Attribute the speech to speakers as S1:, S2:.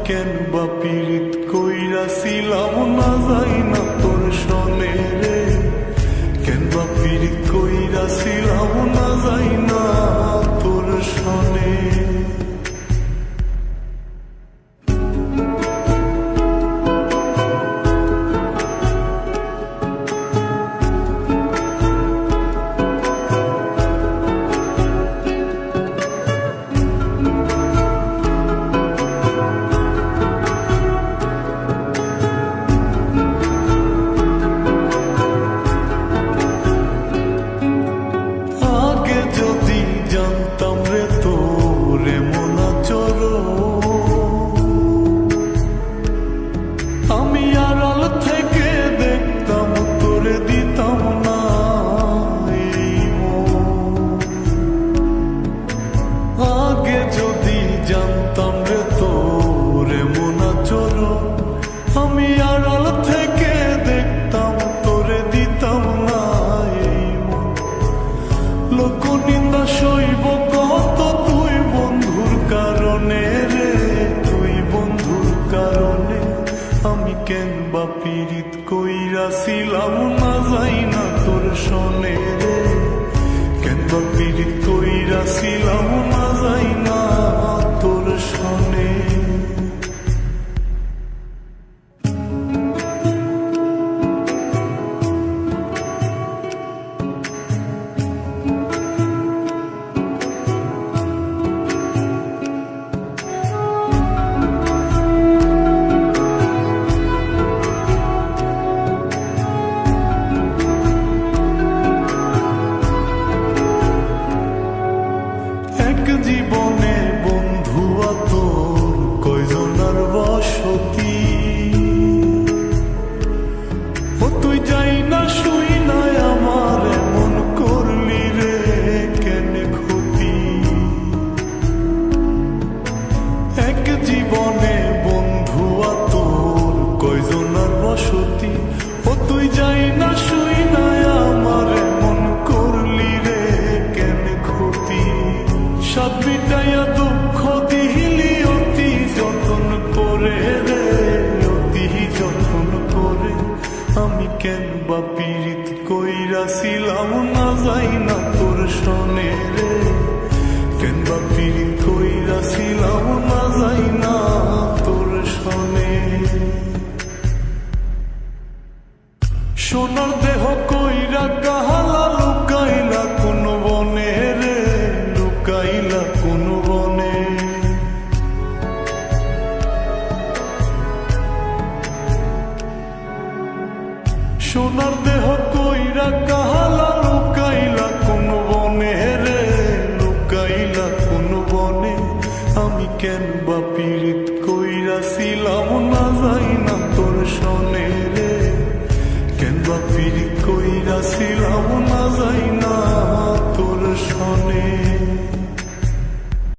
S1: কেন বা পীড়িত কইরাছিলাম না যাই না তোর সনে রে, কেন বা পীড়িত কইরাছিলাম না যাই না তোর সনে। আমি আড়াল থেকে দেখতাম তোরে দিতাম না এই মন, লোক নিন্দা সইব কত তুই বন্ধুর কারণে রে, তুই বন্ধুর কারণে। আমি কেন বা পীড়িত কইরাছিলাম না যাই না তোর সনে রে, কেন বা পীড়িত কইরাছিলাম না যাই না তোর সনে। জীবনে বন্ধু তোর কয়জনার বসতি, ও তুই যাই না শুই না আমার এমন করলি রে কেন ক্ষতি। এক জীবনে বন্ধু তোর কয়জনার বসতি, ও তুই যাই না শুই না আমার এমন করলি রে কেন ক্ষতি। সব মিটাইয়া দুঃখ দিলি অতি যতন করে রে, অতি যতন করে। আমি কেন বা পীড়িত কইরাছিলাম না যাই না তোর সনে রে, কেন বা পীড়িত কইরাছিলাম না যাই না তোর সনে। সোনার দেহ কইরা কাহালা লুকাইলা কোন বনে রে, লুকাইলা কোন বনে। সোনার দেহ কইরা কাহালা লুকাইলা কোন বনে রে, লুকাইলা কোন বনে। আমি কেন বা পীড়িত কইরাছিলাম